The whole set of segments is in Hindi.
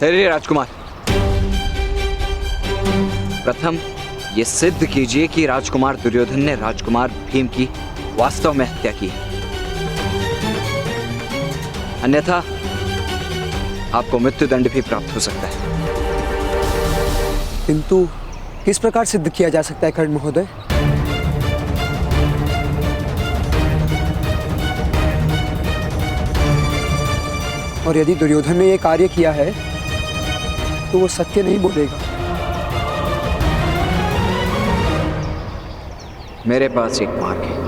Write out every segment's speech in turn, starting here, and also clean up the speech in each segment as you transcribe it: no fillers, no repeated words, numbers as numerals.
ठहरिए राजकुमार। प्रथम ये सिद्ध कीजिए कि राजकुमार दुर्योधन ने राजकुमार भीम की वास्तव में हत्या की, अन्यथा आपको मृत्युदंड भी प्राप्त हो सकता है। किंतु किस प्रकार सिद्ध किया जा सकता है कर्ण महोदय? और यदि दुर्योधन ने यह कार्य किया है तो वो सत्य नहीं बोलेगा। मेरे पास एक मार्ग है।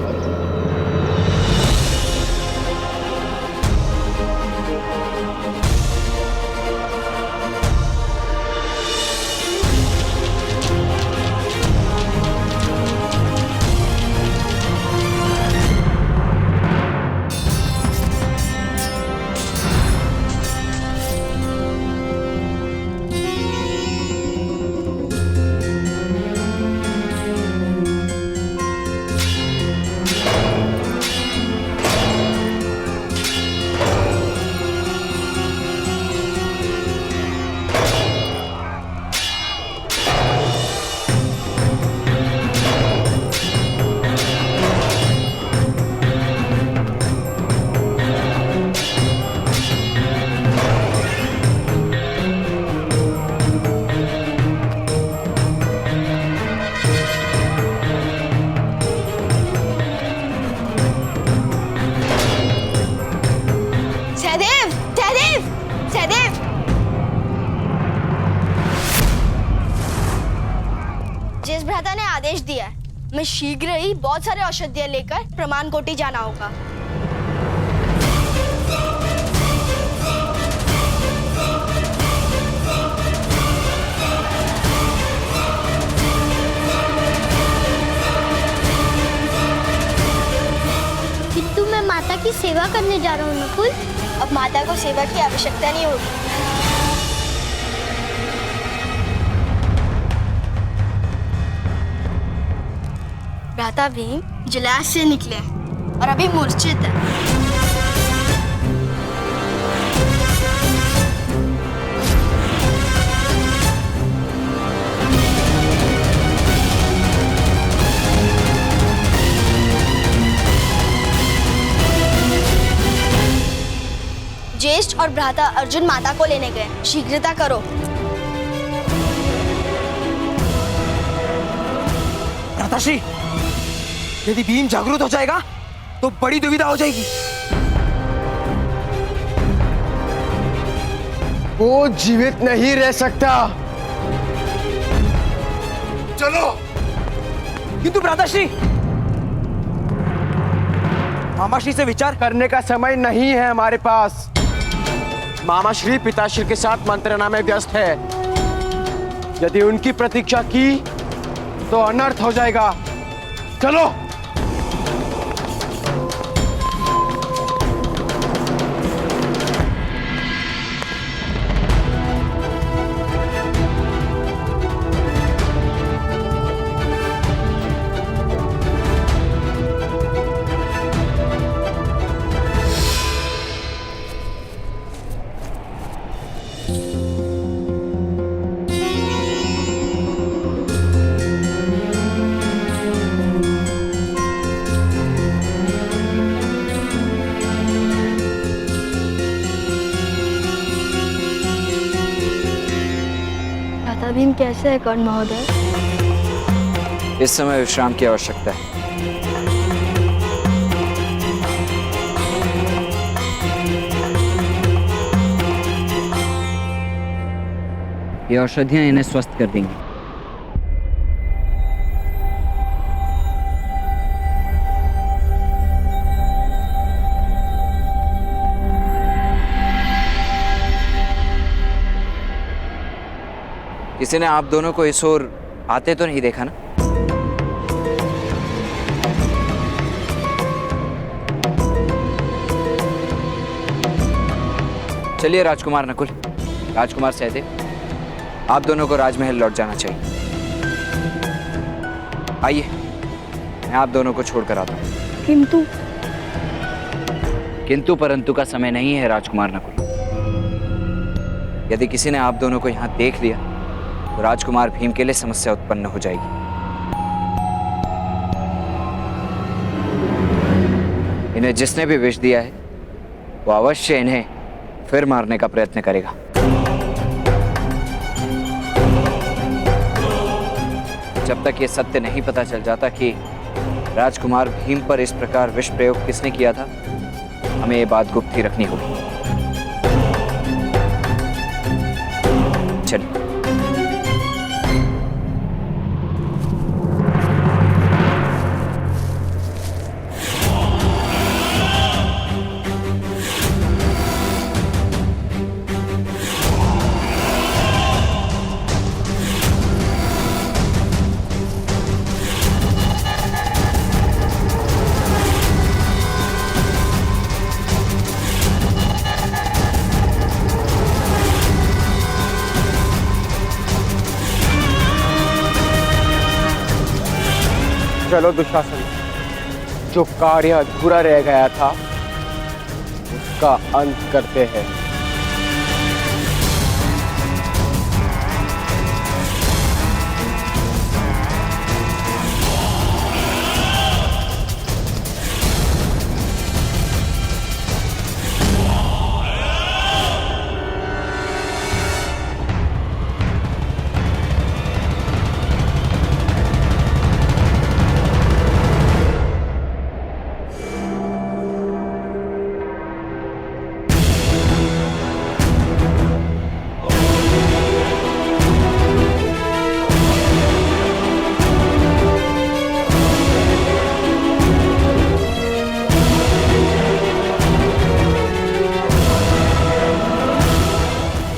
जिस भ्राता ने आदेश दिया है, मैं शीघ्र ही बहुत सारे औषधियां लेकर प्रमाण कोटि जाना होगा। किंतु मैं माता की सेवा करने जा रहा हूँ नकुल। अब माता को सेवा की आवश्यकता नहीं होगी। भ्राता भीम जलाशय से निकले और अभी मूर्छित है। ज्येष्ठ और भ्राता अर्जुन माता को लेने गए, शीघ्रता करो। भ्राताश्री, यदि भीम जागरूक हो जाएगा तो बड़ी दुविधा हो जाएगी। वो जीवित नहीं रह सकता। चलो। किंतु भ्राताश्री, मामाश्री से विचार करने का समय नहीं है हमारे पास। मामाश्री पिताश्री के साथ मंत्रणा में व्यस्त है। यदि उनकी प्रतीक्षा की तो अनर्थ हो जाएगा। चलो। भीम कैसे है कर्ण महोदय? इस समय विश्राम की आवश्यकता है। ये औषधियां इन्हें स्वस्थ कर देंगी। किसी ने आप दोनों को इस ओर आते तो नहीं देखा ना? चलिए राजकुमार नकुल, राजकुमार सहदेव, आप दोनों को राजमहल लौट जाना चाहिए। आइए, मैं आप दोनों को छोड़कर आता हूँ। किंतु परंतु का समय नहीं है राजकुमार नकुल। यदि किसी ने आप दोनों को यहाँ देख लिया तो राजकुमार भीम के लिए समस्या उत्पन्न हो जाएगी। इन्हें जिसने भी विष दिया है वो अवश्य इन्हें फिर मारने का प्रयत्न करेगा। जब तक ये सत्य नहीं पता चल जाता कि राजकुमार भीम पर इस प्रकार विष प्रयोग किसने किया था, हमें ये बात गुप्त ही रखनी होगी। चलिए। चलो दुशासन, जो कार्य अधूरा रह गया था उसका अंत करते हैं।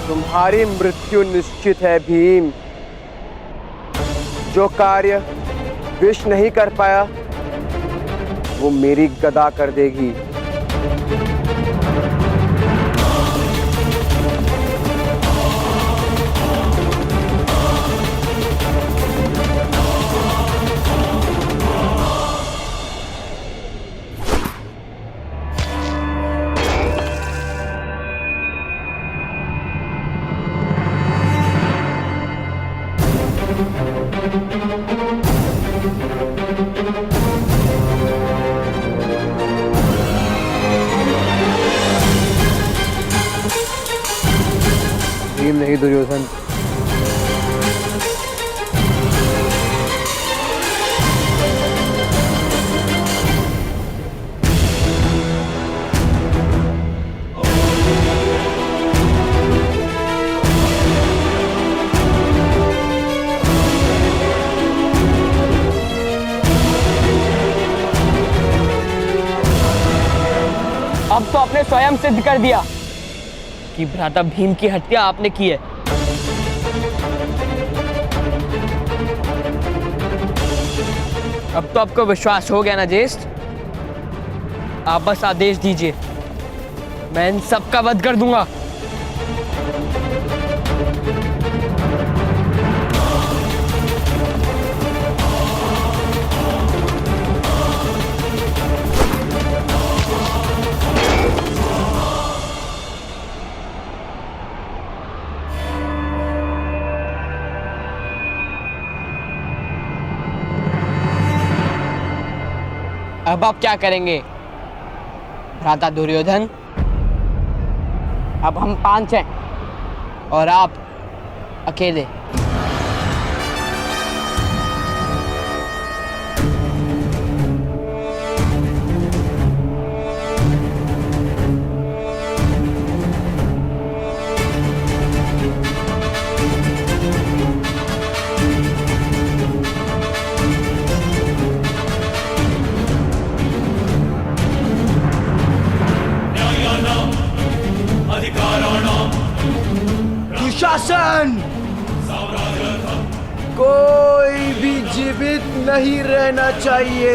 तुम्हारी मृत्यु निश्चित है भीम। जो कार्य विष नहीं कर पाया वो मेरी गदा कर देगी। भीम नहीं दुर्योधन। अब तो आपने स्वयं सिद्ध कर दिया कि भ्राता भीम की हत्या आपने की है। अब तो आपको विश्वास हो गया ना ज्येष्ठ? आप बस आदेश दीजिए, मैं इन सबका वध कर दूंगा। अब आप क्या करेंगे भ्राता दुर्योधन? अब हम 5 हैं और आप अकेले। दुशासन, कोई भी जीवित नहीं रहना चाहिए।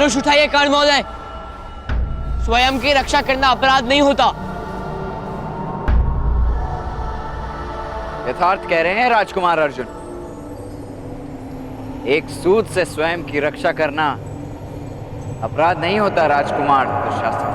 धनुष उठाइए कर्ण महोदय। स्वयं की रक्षा करना अपराध नहीं होता। यथार्थ कह रहे हैं राजकुमार अर्जुन। एक सूद से स्वयं की रक्षा करना अपराध नहीं होता राजकुमार दुशासन।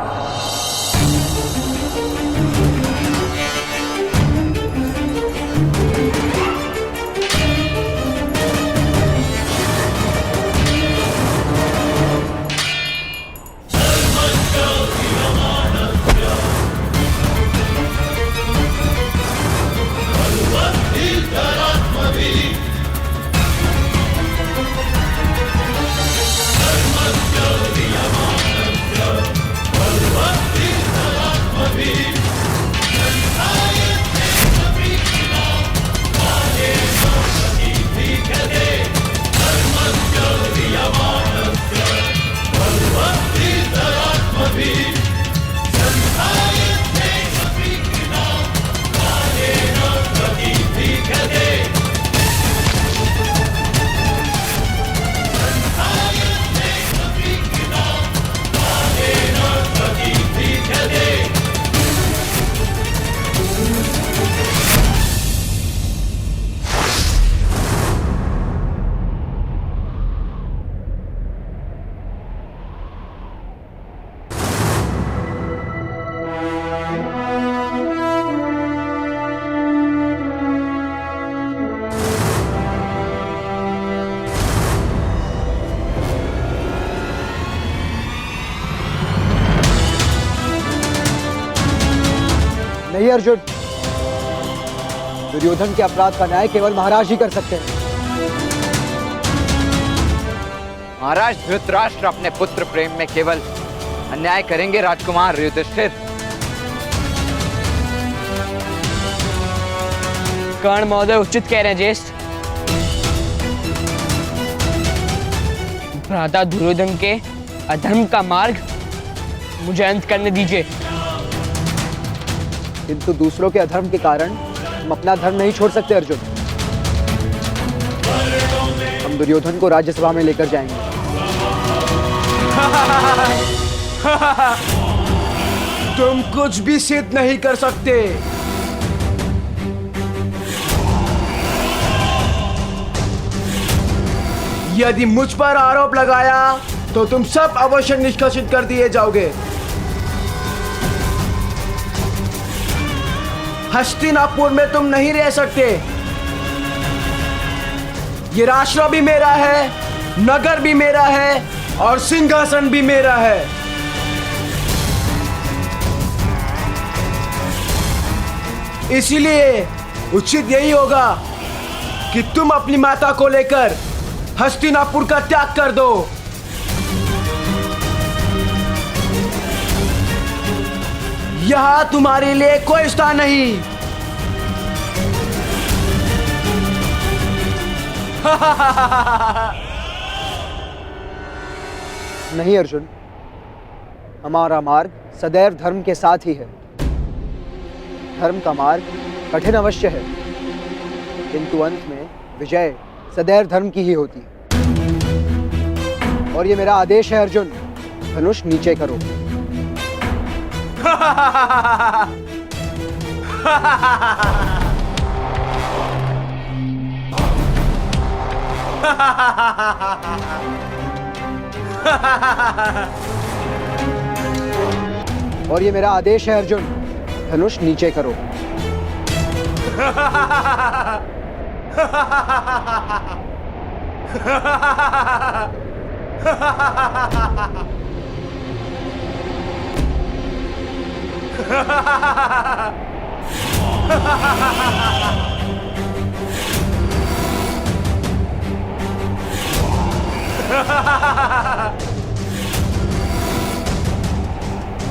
नहीं अर्जुन, दुर्योधन के अपराध का न्याय केवल महाराज ही कर सकते हैं। महाराज धृतराष्ट्र अपने पुत्र प्रेम में केवल अन्याय करेंगे राजकुमार युधिष्ठिर। कर्ण महोदय उचित कह रहे हैं ज्येष्ठ। भ्राता दुर्योधन के अधर्म का मार्ग मुझे अंत करने दीजिए। किंतु दूसरों के अधर्म के कारण हम अपना धर्म नहीं छोड़ सकते अर्जुन। हम दुर्योधन को राज्यसभा में लेकर जाएंगे। तुम कुछ भी सिद्ध नहीं कर सकते। यदि मुझ पर आरोप लगाया तो तुम सब अवश्य निष्कासित कर दिए जाओगे। हस्तिनापुर में तुम नहीं रह सकते। ये राष्ट्र भी मेरा है, नगर भी मेरा है और सिंहासन भी मेरा है। इसीलिए उचित यही होगा कि तुम अपनी माता को लेकर हस्तिनापुर का त्याग कर दो। यहां तुम्हारे लिए कोई स्थान नहीं। नहीं अर्जुन, हमारा मार्ग सदैव धर्म के साथ ही है। धर्म का मार्ग कठिन अवश्य है, किंतु अंत में विजय सदैव धर्म की ही होती है। और ये मेरा आदेश है अर्जुन, धनुष नीचे करो। और ये मेरा आदेश है अर्जुन, धनुष नीचे करो।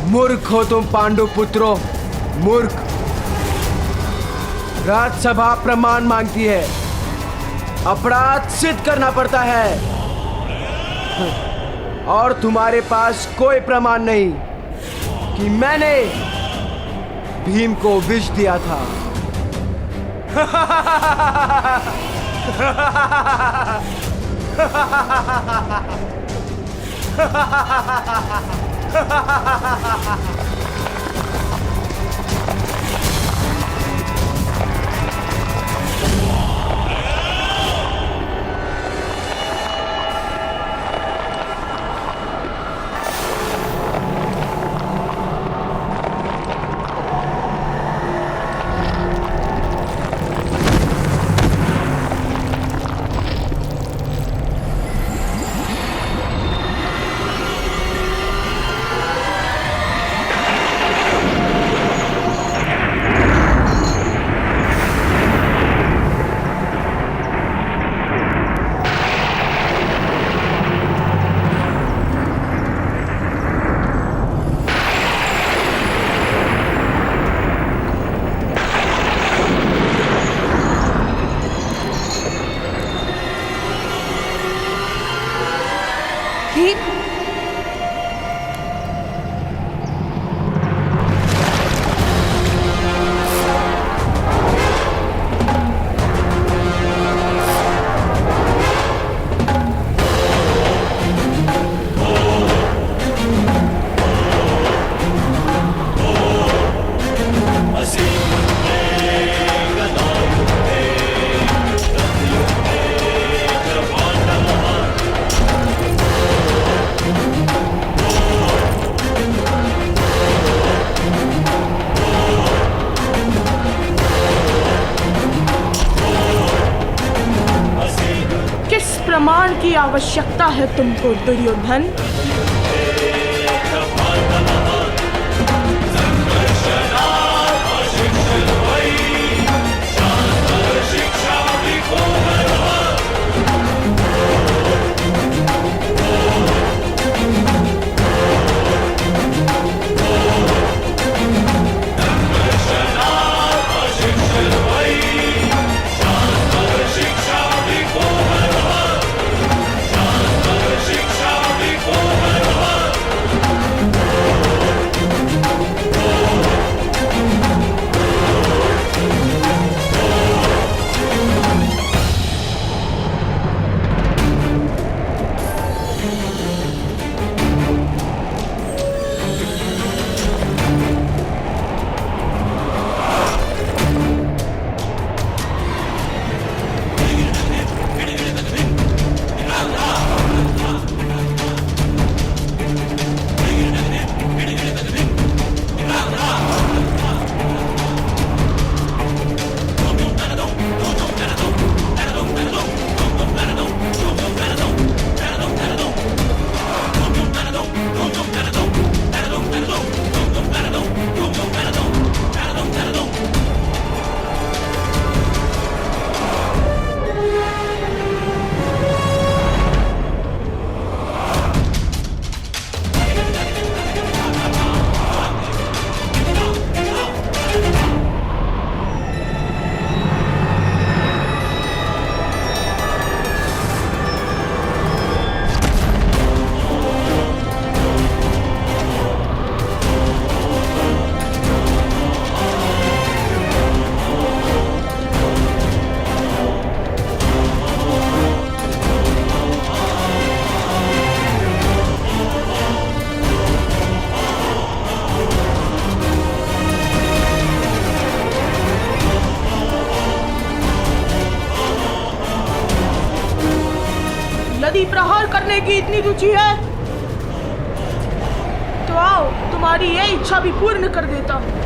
मूर्ख हो तुम पांडु पुत्रों, मूर्ख। राज्यसभा प्रमाण मांगती है, अपराध सिद्ध करना पड़ता है और तुम्हारे पास कोई प्रमाण नहीं कि मैंने भीम को विष दिया था। प्रमाण की आवश्यकता है तुमको दुर्योधन? यदि प्रहार करने की इतनी रुचि है तो आओ, तुम्हारी ये इच्छा भी पूर्ण कर देता हूँ।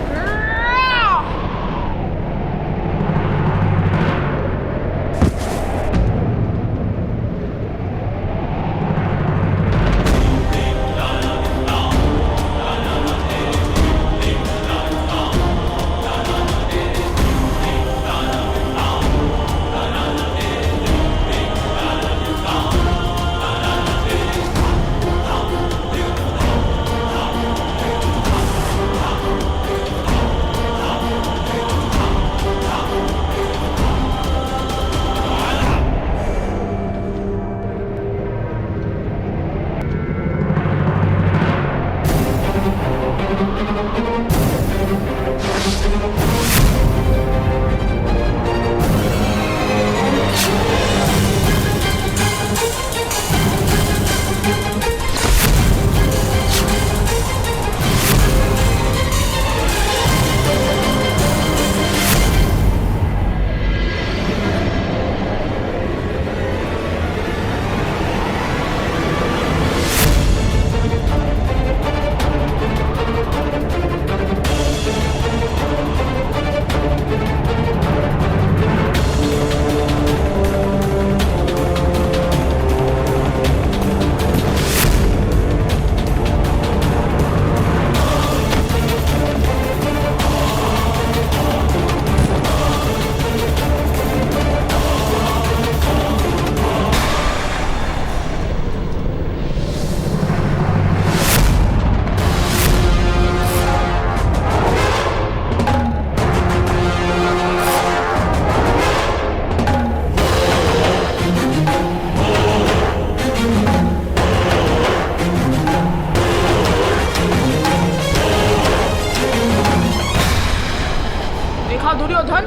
दुर्योधन,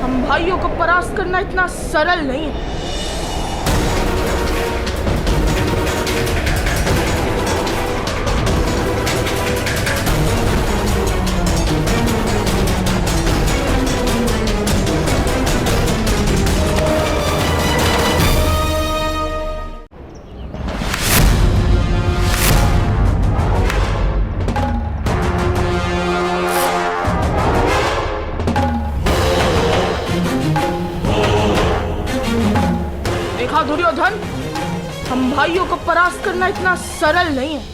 हम भाइयों को परास्त करना इतना सरल नहीं है। दुर्योधन, हम भाइयों को परास्त करना इतना सरल नहीं है।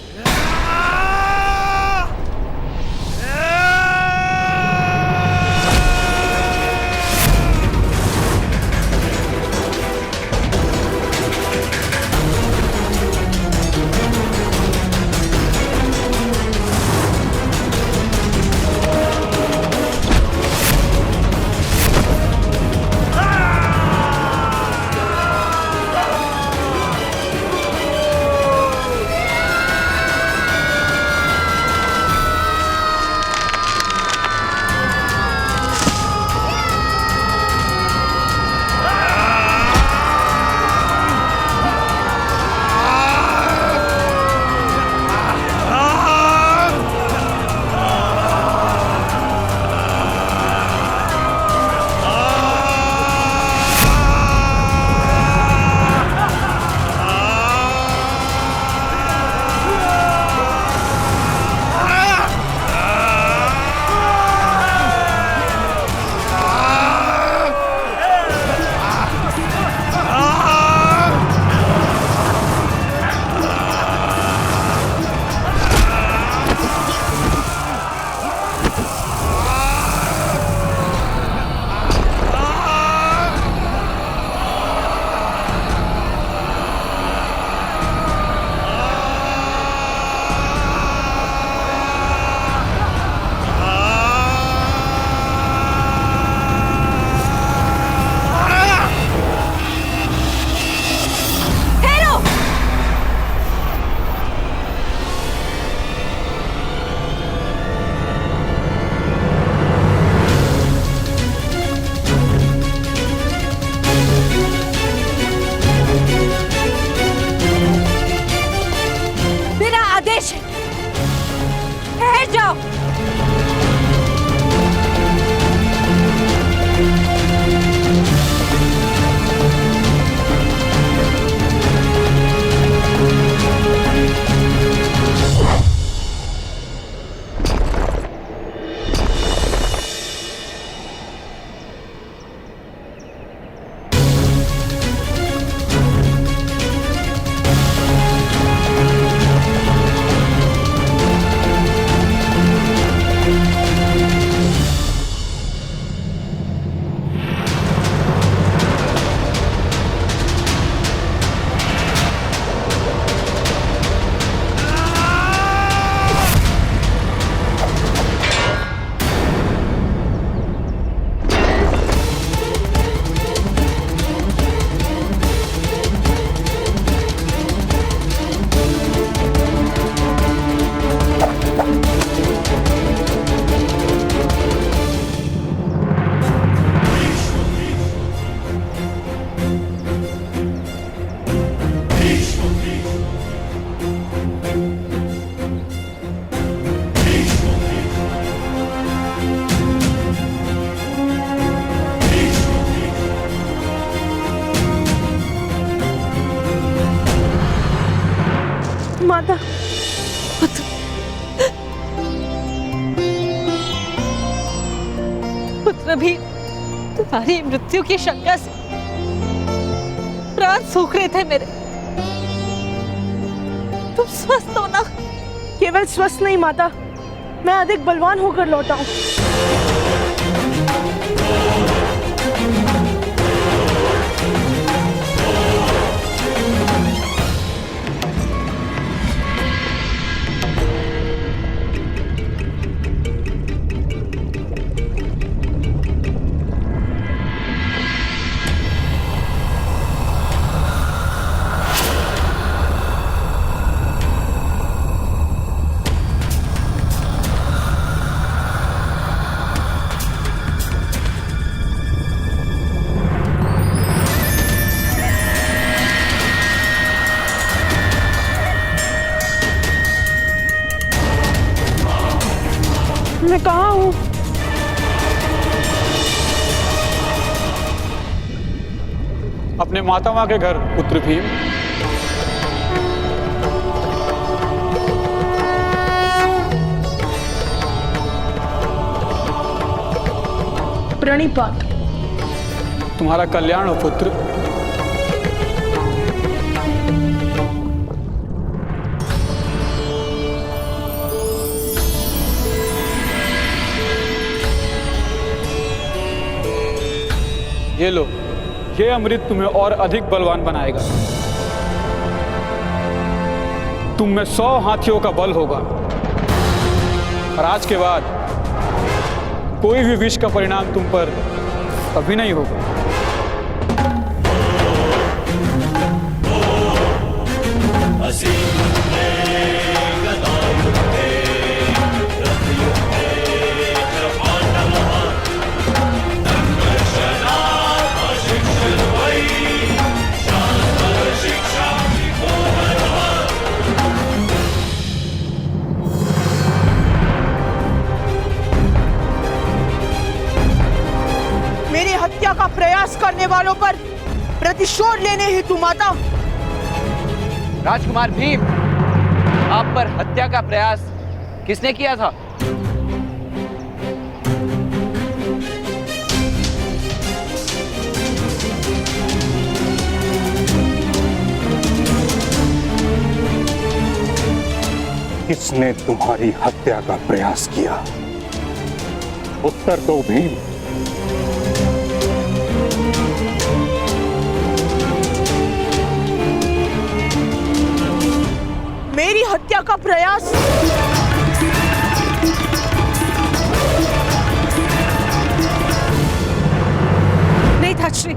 ठहर जाओ। माता, पुत्र भी तुम्हारी मृत्यु की शंका से प्राण सूख रहे थे मेरे। तुम स्वस्थ हो ना? केवल स्वस्थ नहीं माता, मैं अधिक बलवान होकर लौटा हूँ। मैं कहाँ हूँ? अपने मातामह के घर पुत्र भीम। प्रणिपात। तुम्हारा कल्याण हो पुत्र। ये लो, ये अमृत तुम्हें और अधिक बलवान बनाएगा। तुम में 100 हाथियों का बल होगा और आज के बाद कोई भी विष का परिणाम तुम पर कभी नहीं होगा। मेरी हत्या का प्रयास करने वालों पर प्रतिशोध लेने हेतु माता। राजकुमार भीम, आप पर हत्या का प्रयास किसने किया था? किसने तुम्हारी हत्या का प्रयास किया? उत्तर दो भीम। मेरी हत्या का प्रयास नहीं था श्री।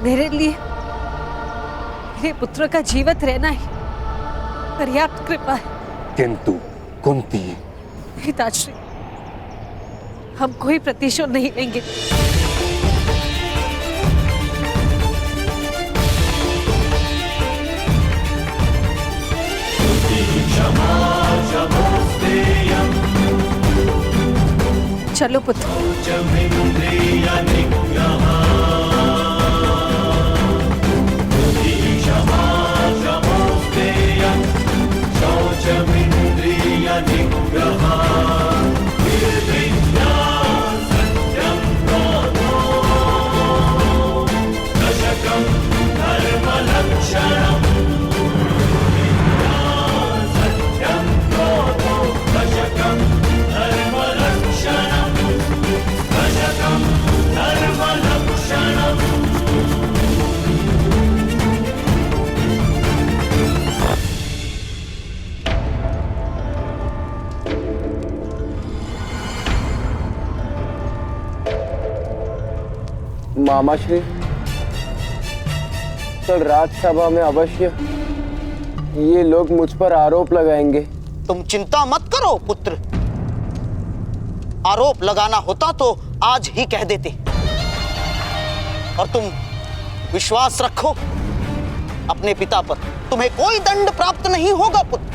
मेरे लिए मेरे पुत्र का जीवित रहना ही पर्याप्त कृपा है। किंतु कुंती, पिताश्री, हम कोई प्रतिशोध नहीं लेंगे। चलो पुत्र। मामाश्री, कल राज्यसभा में अवश्य ये लोग मुझ पर आरोप लगाएंगे। तुम चिंता मत करो पुत्र। आरोप लगाना होता तो आज ही कह देते। और तुम विश्वास रखो अपने पिता पर, तुम्हें कोई दंड प्राप्त नहीं होगा पुत्र।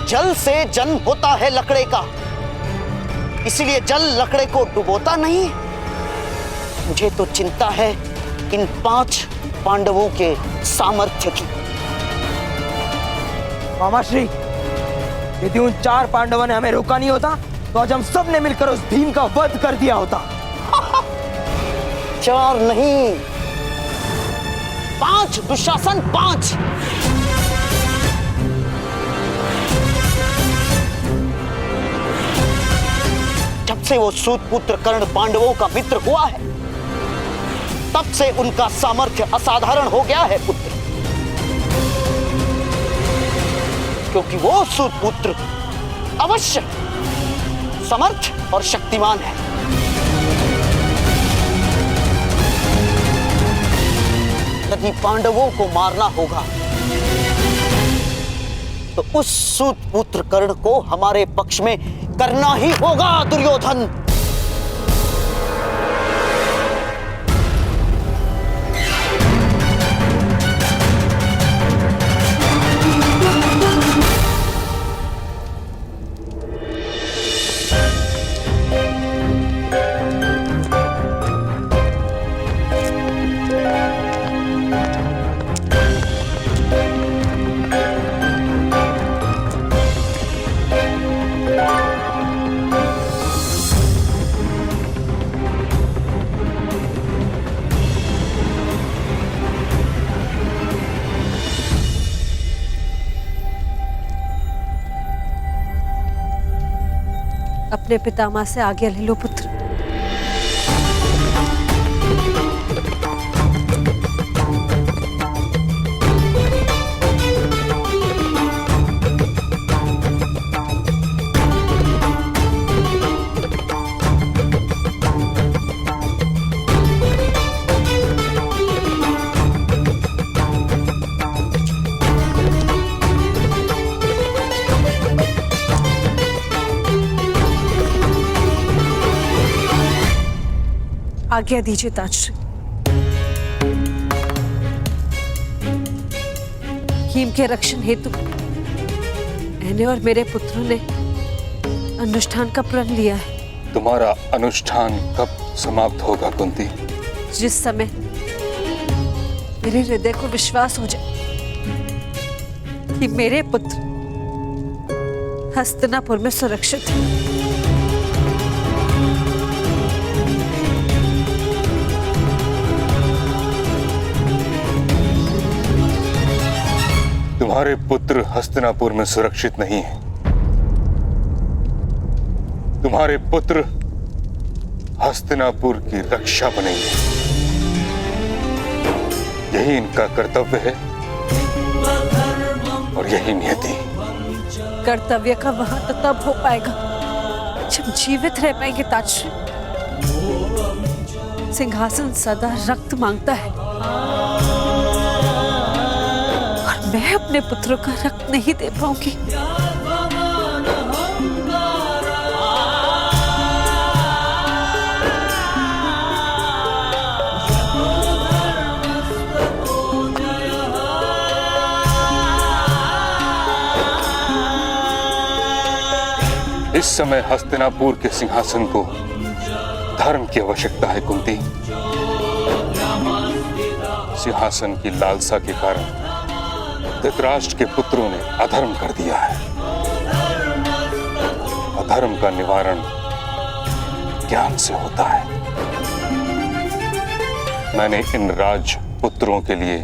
जल से जन्म होता है लकड़े का, इसलिए जल लकड़े को डुबोता नहीं। मुझे तो चिंता है इन 5 पांडवों के सामर्थ्य की। मामाश्री, यदि उन 4 पांडवों ने हमें रोका नहीं होता तो आज हम सब ने मिलकर उस भीम का वध कर दिया होता। 4 नहीं, 5 दुशासन, 5। जब से वो सूत पुत्र कर्ण पांडवों का मित्र हुआ है, तब से उनका सामर्थ्य असाधारण हो गया है पुत्र। क्योंकि वो सूत पुत्र अवश्य समर्थ और शक्तिमान है। यदि पांडवों को मारना होगा तो उस सूत पुत्र कर्ण को हमारे पक्ष में करना ही होगा दुर्योधन। अपने पितामह से आज्ञा ले लो पुत्र। आज्ञा दीजिए ताजश्री। हीम के रक्षण हेतु मैंने और मेरे पुत्रों ने अनुष्ठान का प्रण लिया है। तुम्हारा अनुष्ठान कब समाप्त होगा कुंती? जिस समय मेरे हृदय को विश्वास हो जाए कि मेरे पुत्र हस्तिनापुर में सुरक्षित हैं। तुम्हारे पुत्र हस्तिनापुर में सुरक्षित नहीं हैं। तुम्हारे पुत्र हस्तिनापुर की रक्षा बनेंगे। यही इनका कर्तव्य है और यही नियति। कर्तव्य का वहां तो तब हो पाएगा जब जीवित रह पाएंगे ताजश्री। सिंहासन सदा रक्त मांगता है और मैं अपने पुत्रों का रक्त नहीं दे पाऊंगी। इस समय हस्तिनापुर के सिंहासन को धर्म की आवश्यकता है कुंती। सिंहासन की लालसा के कारण धृतराष्ट्र के पुत्रों ने अधर्म कर दिया है। अधर्म का निवारण ज्ञान से होता है। मैंने इन राजपुत्रों के लिए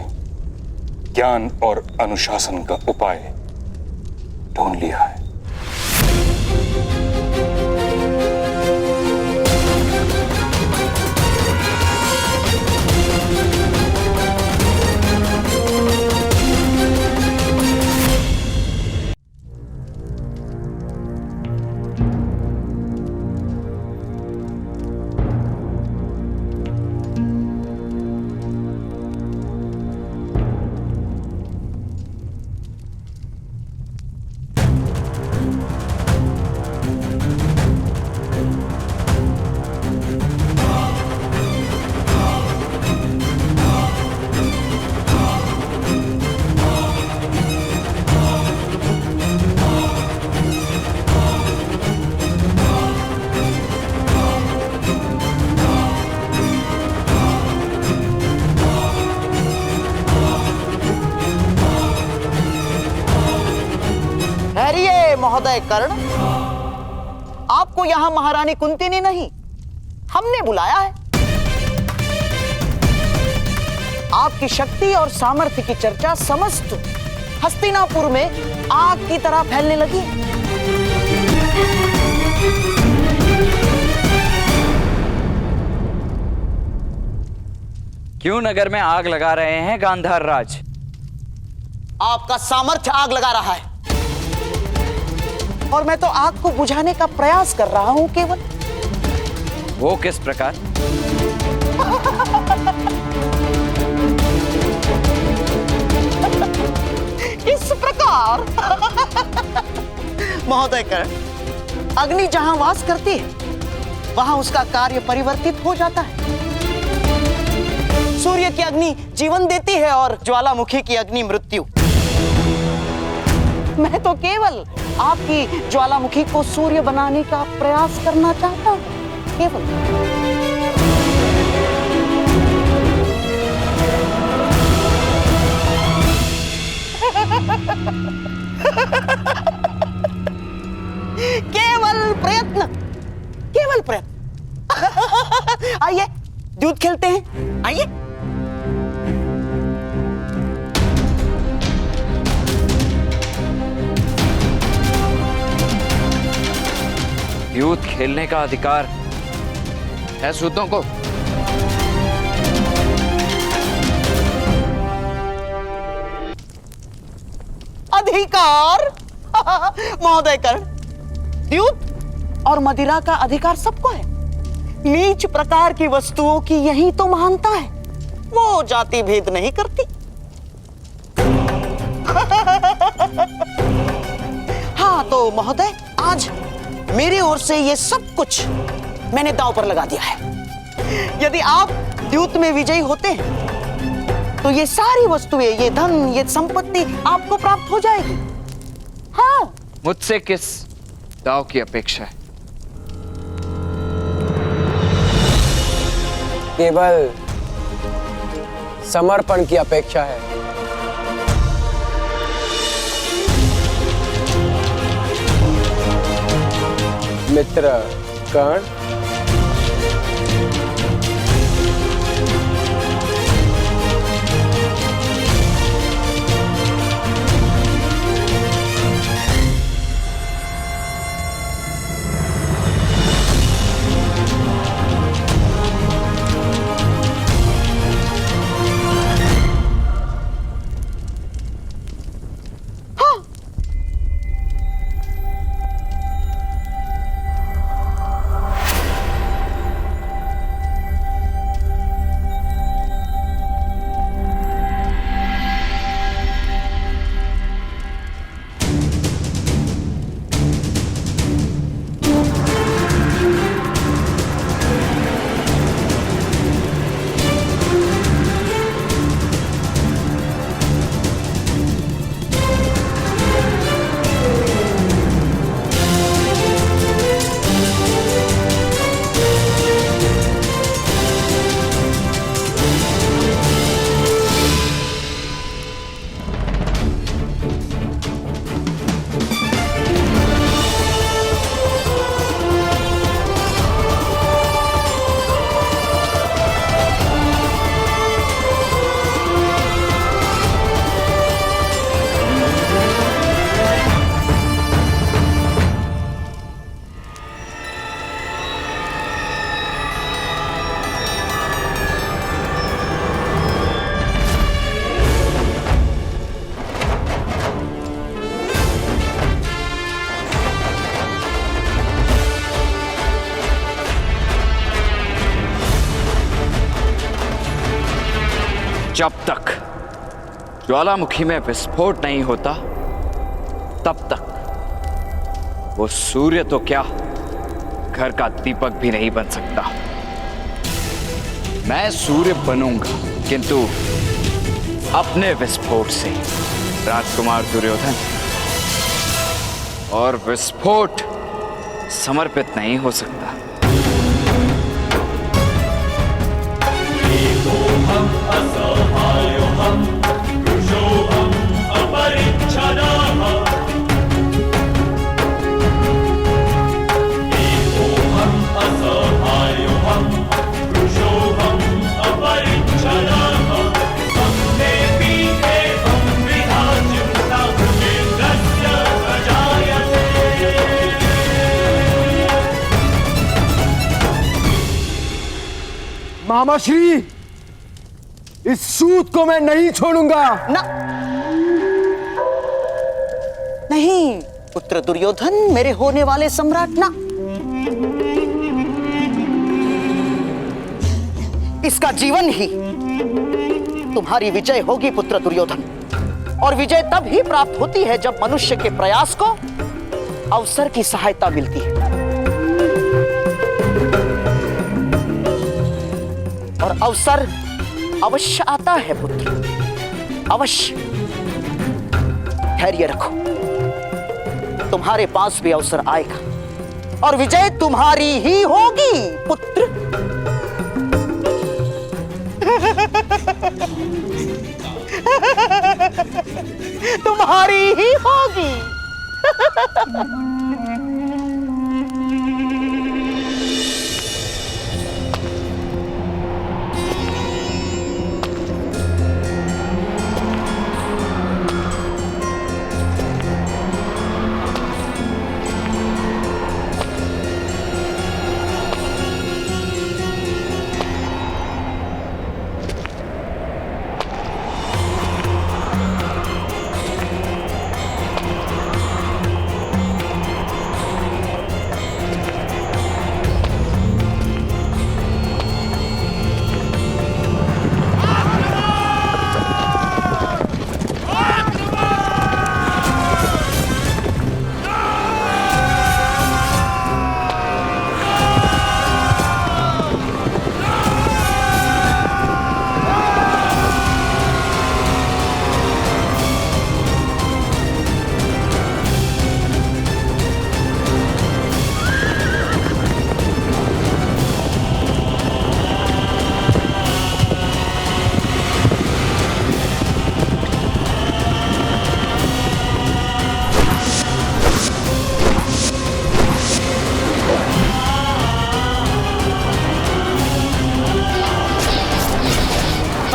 ज्ञान और अनुशासन का उपाय ढूंढ लिया है। महोदय कर्ण, आपको यहां महारानी कुंती ने नहीं, हमने बुलाया है। आपकी शक्ति और सामर्थ्य की चर्चा समस्त हस्तिनापुर में आग की तरह फैलने लगी। क्यों नगर में आग लगा रहे हैं गांधार राज? आपका सामर्थ्य आग लगा रहा है और मैं तो आग को बुझाने का प्रयास कर रहा हूं केवल। वो किस प्रकार? इस प्रकार महोदय कर्ण, अग्नि जहां वास करती है वहां उसका कार्य परिवर्तित हो जाता है। सूर्य की अग्नि जीवन देती है और ज्वालामुखी की अग्नि मृत्यु। मैं तो केवल आपकी ज्वालामुखी को सूर्य बनाने का प्रयास करना चाहता हूं, केवल। केवल प्रयत्न, केवल प्रयत्न। आइए दूध खेलते हैं, आइए। द्यूत खेलने का अधिकार है सूतों को। अधिकार महोदय कर्ण, द्यूत और मदिरा का अधिकार सबको है। नीच प्रकार की वस्तुओं की यही तो महानता है, वो जाति भेद नहीं करती। हाँ तो महोदय, आज मेरी ओर से ये सब कुछ मैंने दांव पर लगा दिया है। यदि आप द्यूत में विजयी होते हैं तो ये सारी वस्तुएं, ये धन, ये संपत्ति आपको प्राप्त हो जाएगी। हाँ, मुझसे किस दाव की अपेक्षा है? केवल समर्पण की अपेक्षा है। मित्र कर्ण, जब तक ज्वालामुखी में विस्फोट नहीं होता तब तक वो सूर्य तो क्या, घर का दीपक भी नहीं बन सकता। मैं सूर्य बनूंगा, किंतु अपने विस्फोट से, राजकुमार दुर्योधन। और विस्फोट समर्पित नहीं हो सकता। मामाश्री, इस सूत को मैं नहीं छोड़ूंगा। ना, नहीं पुत्र दुर्योधन, मेरे होने वाले सम्राट ना। इसका जीवन ही तुम्हारी विजय होगी पुत्र दुर्योधन। और विजय तब ही प्राप्त होती है जब मनुष्य के प्रयास को अवसर की सहायता मिलती है। और अवसर अवश्य आता है पुत्र, अवश्य। धैर्य रखो, तुम्हारे पास भी अवसर आएगा और विजय तुम्हारी ही होगी पुत्र। तुम्हारी ही होगी।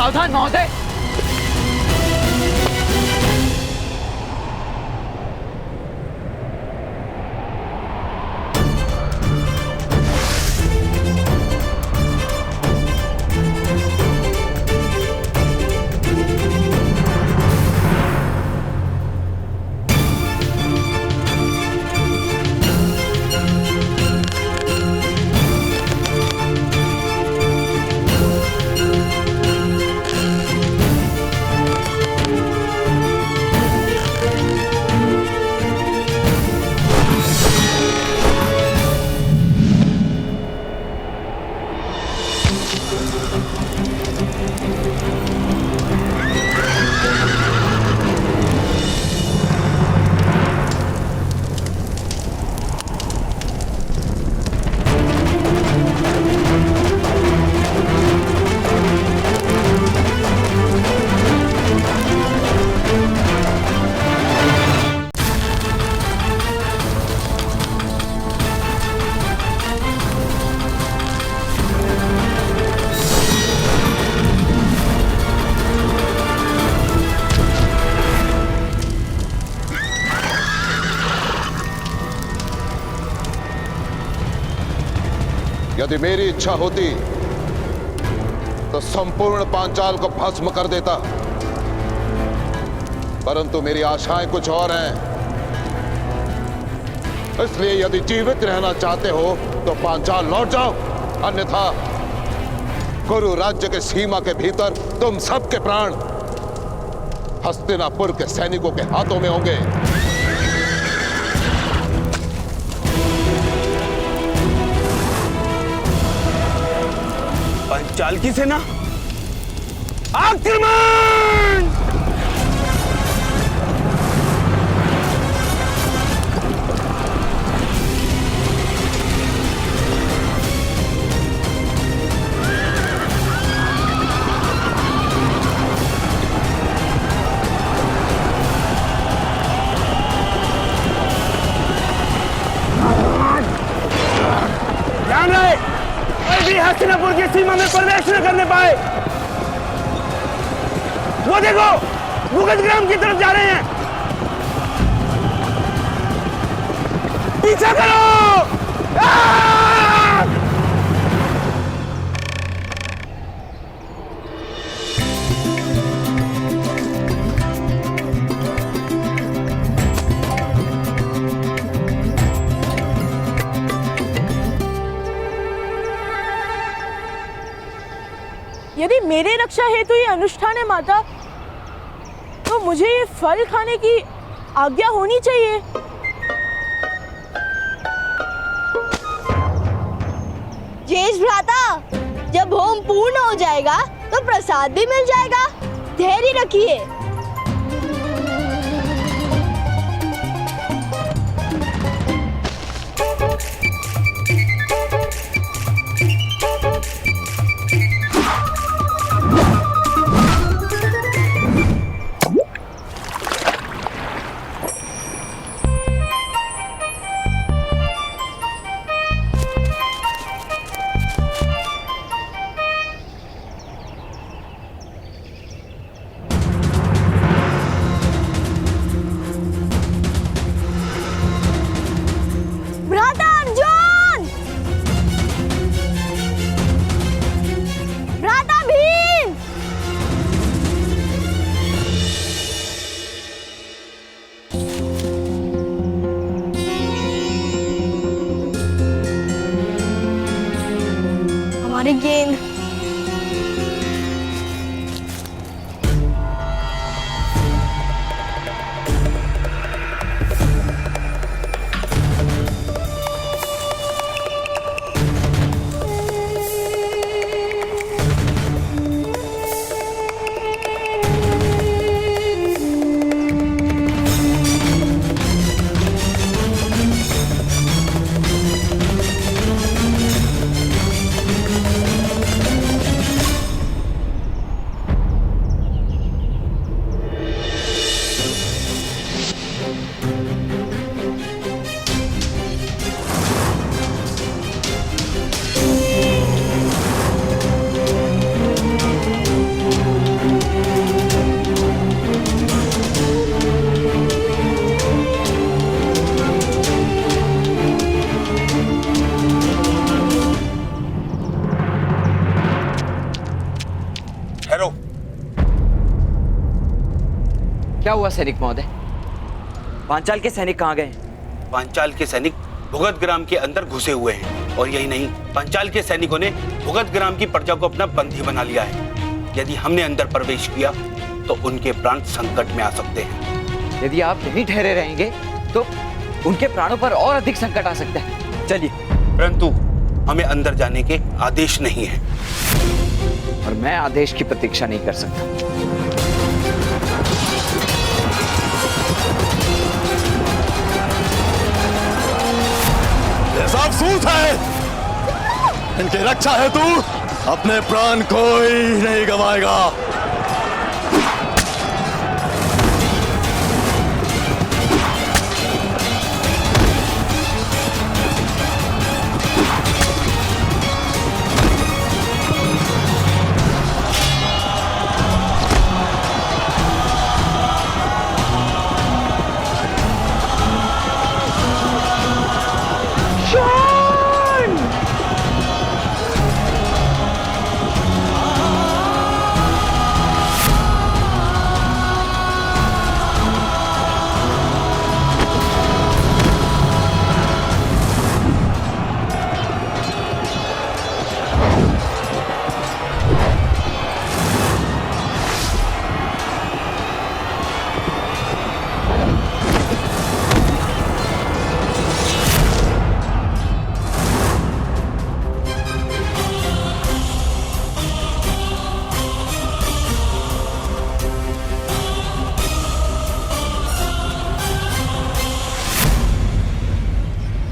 सावधान महोदय। यदि मेरी इच्छा होती तो संपूर्ण पांचाल को भस्म कर देता, परंतु मेरी आशाएं कुछ और हैं। इसलिए यदि जीवित रहना चाहते हो तो पांचाल लौट जाओ, अन्यथा कुरु राज्य के सीमा के भीतर तुम सबके प्राण हस्तिनापुर के सैनिकों के हाथों में होंगे। पंचाल की सेना आक्रमण! ध्यान रहे, कोई भी हस्तिनापुर की सीमा में प्रवेश न करने पाए। वो देखो, भूगत ग्राम की तरफ जा रहे हैं। पीछा करो! यदि मेरे रक्षा हेतु ये अनुष्ठान है माता, तो मुझे ये फल खाने की आज्ञा होनी चाहिए। ज्येष्ठ भ्राता, जब होम पूर्ण हो जाएगा तो प्रसाद भी मिल जाएगा। धैर्य रखिए। ठहरो। क्या हुआ सैनिक महोदय? पांचाल के सैनिक कहाँ गए? पांचाल के सैनिक भुगत ग्राम के अंदर घुसे हुए हैं, और यही नहीं, पांचाल के सैनिकों ने भुगत ग्राम की प्रजा को अपना बंदी बना लिया है। यदि हमने अंदर प्रवेश किया तो उनके प्राण संकट में आ सकते हैं। यदि आप यहीं ठहरे रहेंगे तो उनके प्राणों पर और अधिक संकट आ सकता है। चलिए। परंतु हमें अंदर जाने के आदेश नहीं है, और मैं आदेश की प्रतीक्षा नहीं कर सकता। ऐसा अफसोस है, इनकी रक्षा हेतु अपने प्राण कोई नहीं गवाएगा।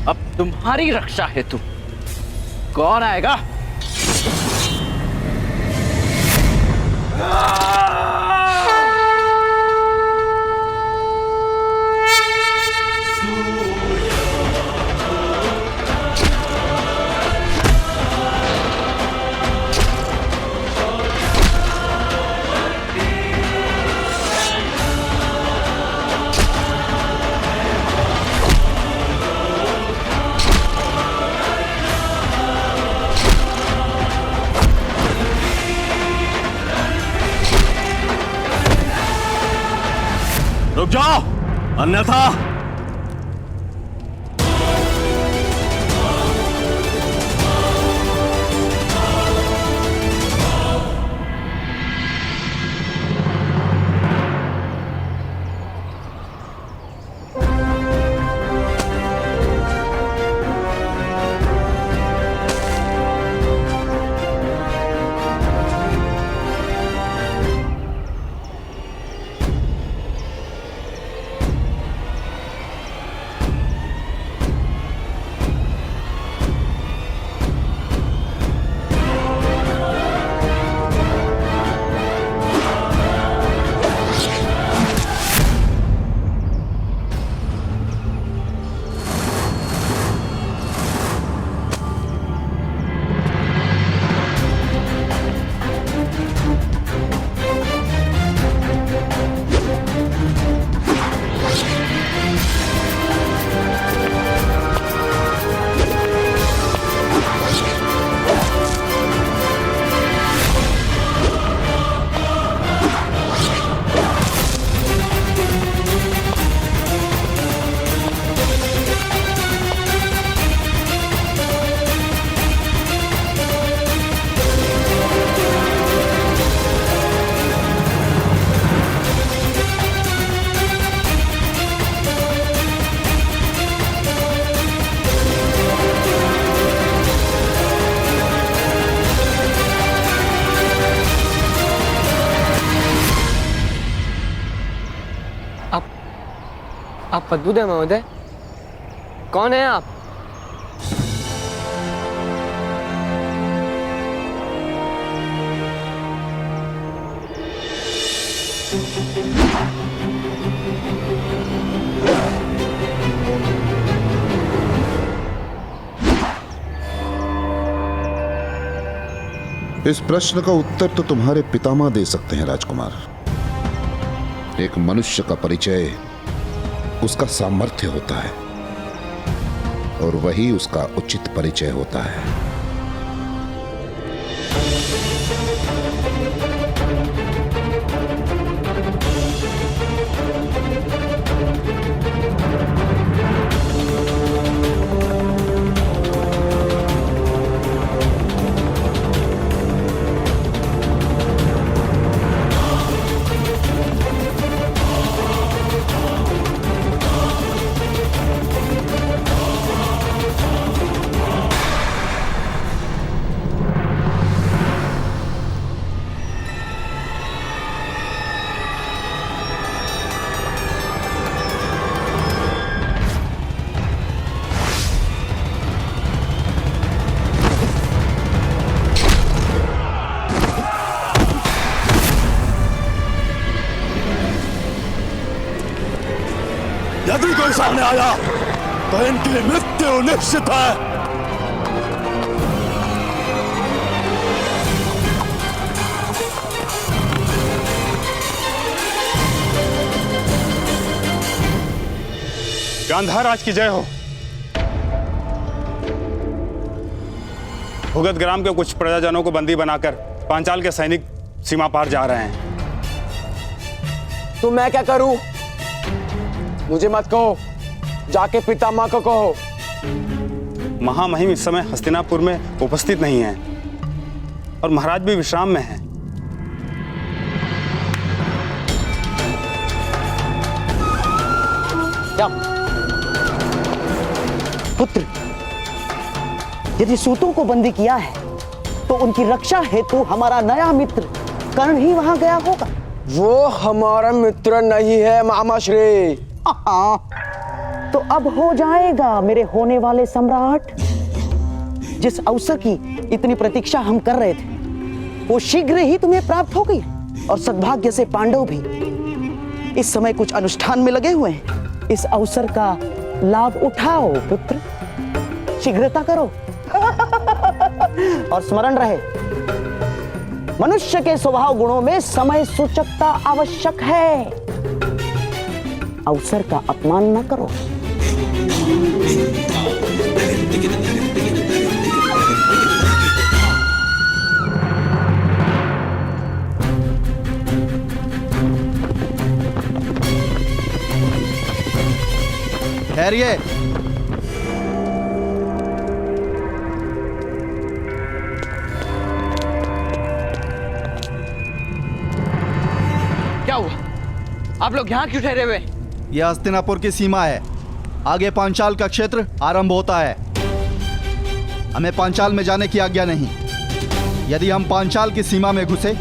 अब तुम्हारी रक्षा हेतु कौन आएगा? रुक जाओ, अन्यथा आप पद्मूदय महोदय, कौन है आप? इस प्रश्न का उत्तर तो तुम्हारे पितामह दे सकते हैं राजकुमार। एक मनुष्य का परिचय उसका सामर्थ्य होता है, और वही उसका उचित परिचय होता है। यदि कोई सामने आया तो इनकी मृत्यु निश्चित है। गांधार राज की जय हो। भुगत ग्राम के कुछ प्रजाजनों को बंदी बनाकर पांचाल के सैनिक सीमा पार जा रहे हैं। तो मैं क्या करूं? मुझे मत कहो, जाके पितामह को कहो। महामहिम इस समय हस्तिनापुर में उपस्थित नहीं है और महाराज भी विश्राम में हैं। क्या पुत्र, यदि सूतों को बंदी किया है तो उनकी रक्षा हेतु हमारा नया मित्र कर्ण ही वहां गया होगा। वो हमारा मित्र नहीं है मामाश्री। तो अब हो जाएगा मेरे होने वाले सम्राट। जिस अवसर की इतनी प्रतीक्षा हम कर रहे थे वो शीघ्र ही तुम्हें प्राप्त हो गई और सद्भाग्य से पांडव भी इस समय कुछ अनुष्ठान में लगे हुए हैं। इस अवसर का लाभ उठाओ पुत्र, शीघ्रता करो। और स्मरण रहे, मनुष्य के स्वभाव गुणों में समय सूचकता आवश्यक है। अवसर का अपमान न करो। ठहरिए। क्या हुआ? आप लोग यहाँ क्यों ठहरे हुए? यह हस्तिनापुर की सीमा है, आगे पांचाल का क्षेत्र आरंभ होता है। हमें पांचाल में जाने की आज्ञा नहीं। यदि हम पांचाल की सीमा में घुसे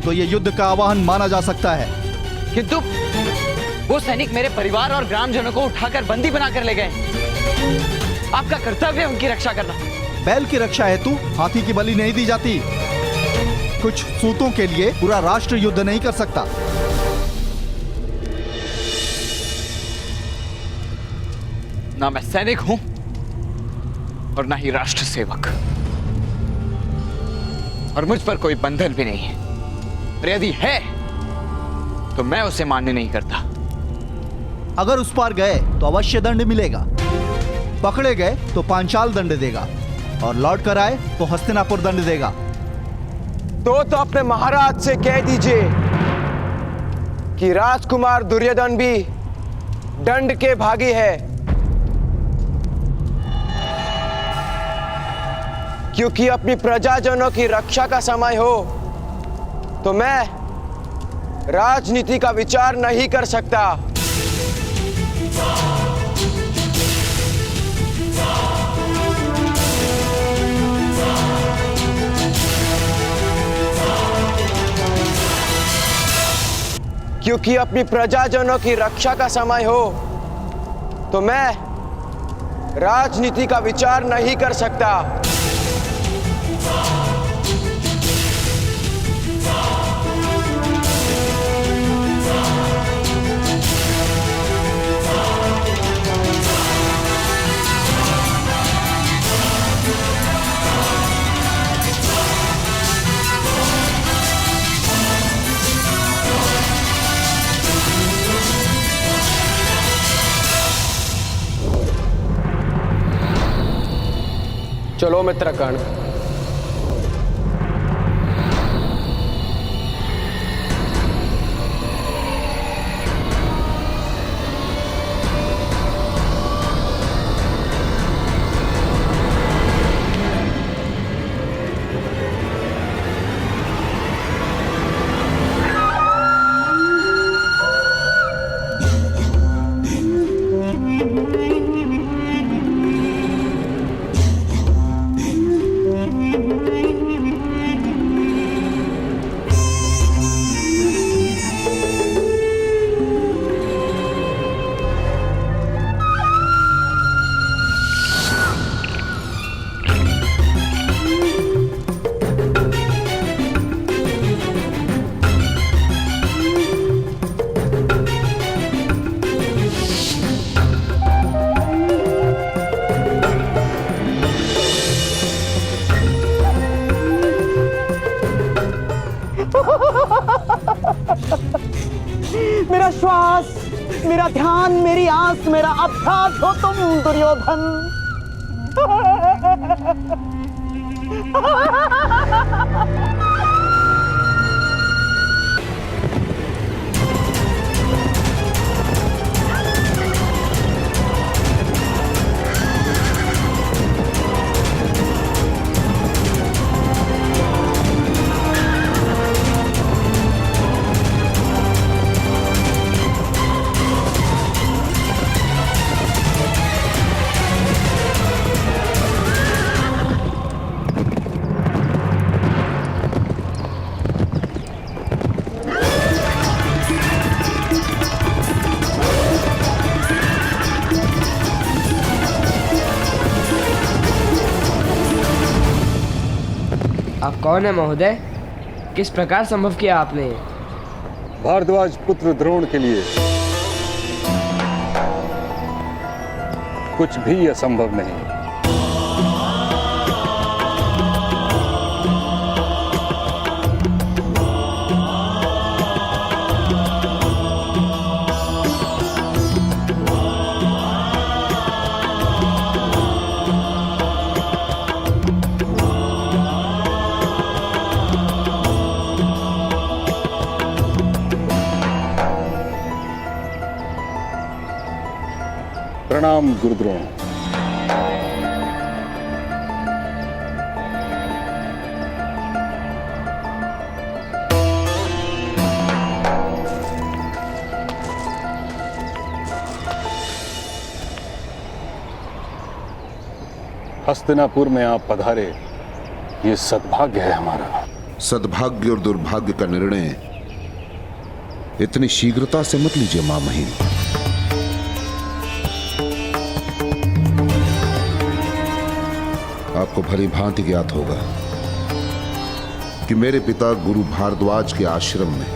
तो यह युद्ध का आह्वान माना जा सकता है। किंतु वो सैनिक मेरे परिवार और ग्रामजनों को उठाकर बंदी बनाकर ले गए। आपका कर्तव्य है उनकी रक्षा करना। बैल की रक्षा हेतु हाथी की बलि नहीं दी जाती। कुछ सूतों के लिए पूरा राष्ट्र युद्ध नहीं कर सकता। ना मैं सैनिक हूं और ना ही राष्ट्र सेवक, और मुझ पर कोई बंधन भी नहीं है। और यदि है तो मैं उसे मान्य नहीं करता। अगर उस पार गए तो अवश्य दंड मिलेगा। पकड़े गए तो पांचाल दंड देगा और लौट कर आए तो हस्तिनापुर दंड देगा। तो अपने महाराज से कह दीजिए कि राजकुमार दुर्योधन भी दंड के भागी है, क्योंकि अपनी प्रजाजनों की रक्षा का समय हो तो मैं राजनीति का विचार नहीं कर सकता। क्योंकि अपनी प्रजाजनों की रक्षा का समय हो तो मैं राजनीति का विचार नहीं कर सकता। चलो मित्र कर्ण, मेरा श्वास, मेरा ध्यान, मेरी आस, मेरा अभ्यास हो तुम दुर्योधन। आप कौन है महोदय? किस प्रकार संभव किया आपने? भारद्वाज पुत्र द्रोण के लिए कुछ भी असंभव नहीं। प्रणाम गुरुद्रोण। हस्तिनापुर में आप पधारे, ये सद्भाग्य है हमारा। सद्भाग्य और दुर्भाग्य का निर्णय इतनी शीघ्रता से मत लीजिए महामहिम। आपको भली भांति ज्ञात होगा कि मेरे पिता गुरु भारद्वाज के आश्रम में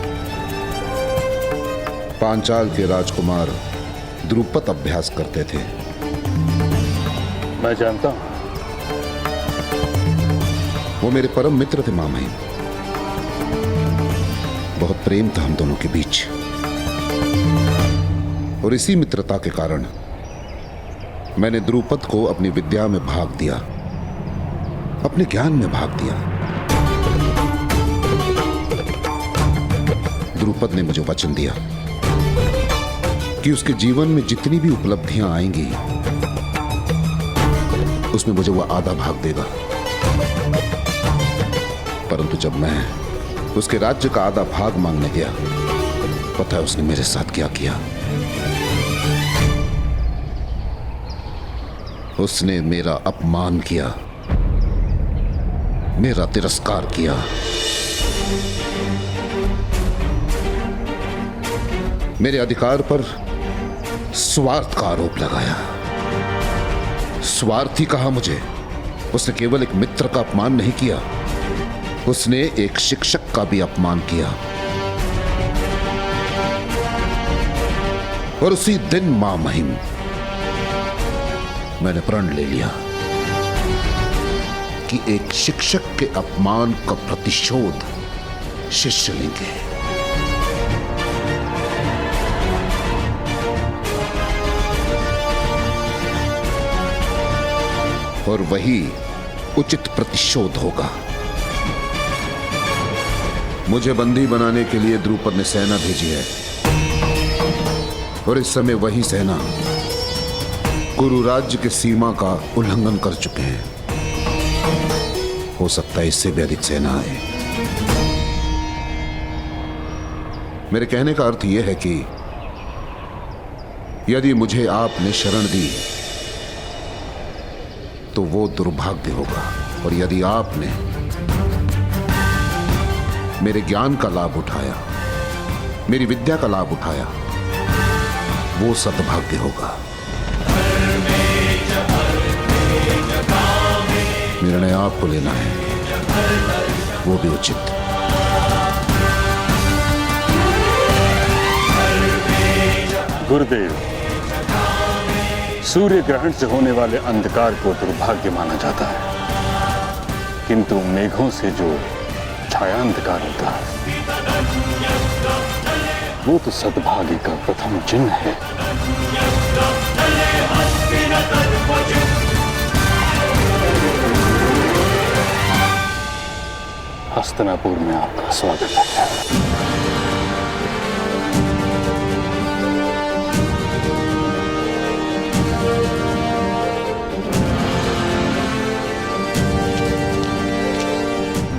पांचाल के राजकुमार द्रुपद अभ्यास करते थे। मैं जानता हूं। वो मेरे परम मित्र थे मामही। बहुत प्रेम था हम दोनों के बीच, और इसी मित्रता के कारण मैंने द्रुपद को अपनी विद्या में भाग दिया, अपने ज्ञान में भाग दिया। द्रुपद ने मुझे वचन दिया कि उसके जीवन में जितनी भी उपलब्धियां आएंगी उसमें मुझे वह आधा भाग देगा। परंतु जब मैं उसके राज्य का आधा भाग मांगने गया, पता है उसने मेरे साथ क्या किया? उसने मेरा अपमान किया, मेरा तिरस्कार किया। मेरे अधिकार पर स्वार्थ का आरोप लगाया। स्वार्थी कहा मुझे। उसने केवल एक मित्र का अपमान नहीं किया, उसने एक शिक्षक का भी अपमान किया। और उसी दिन मां महिम मैंने प्रण ले लिया कि एक शिक्षक के अपमान का प्रतिशोध शिष्य लेंगे। और वही उचित प्रतिशोध होगा। मुझे बंदी बनाने के लिए द्रुपद ने सेना भेजी है, और इस समय वही सेना कुरु राज्य की सीमा का उल्लंघन कर चुके हैं। हो सकता है इससे भी अधिक सेना आए। मेरे कहने का अर्थ यह है कि यदि मुझे आपने शरण दी तो वो दुर्भाग्य होगा, और यदि आपने मेरे ज्ञान का लाभ उठाया, मेरी विद्या का लाभ उठाया, वो सद्भाग्य होगा। निर्णय आपको लेना है, वो भी उचित। गुरुदेव, सूर्य ग्रहण से होने वाले अंधकार को दुर्भाग्य माना जाता है, किंतु मेघों से जो छाया अंधकार होता है वो तो सद्भाग्य का प्रथम चिन्ह है। हस्तिनापुर में आपका स्वागत है।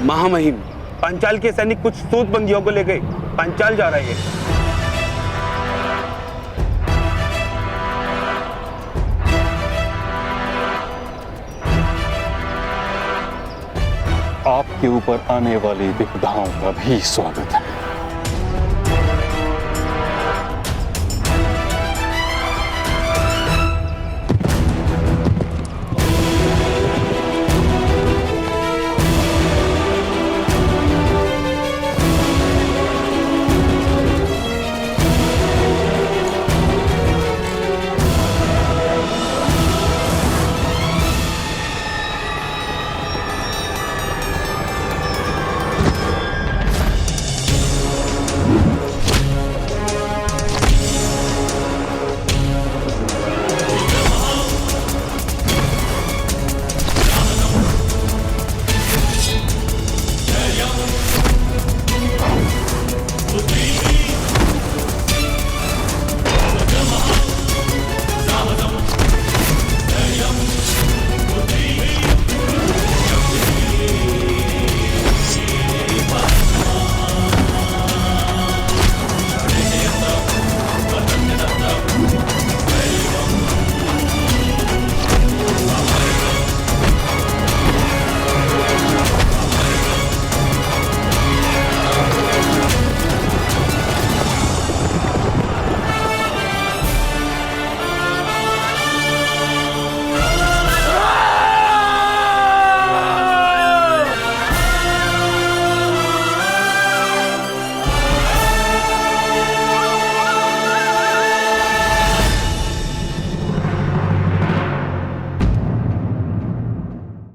महामहिम, पांचाल के सैनिक कुछ सूतबंदियों को लेकर पांचाल जा रहे हैं। आपके ऊपर आने वाली विपदाओं का भी स्वागत है।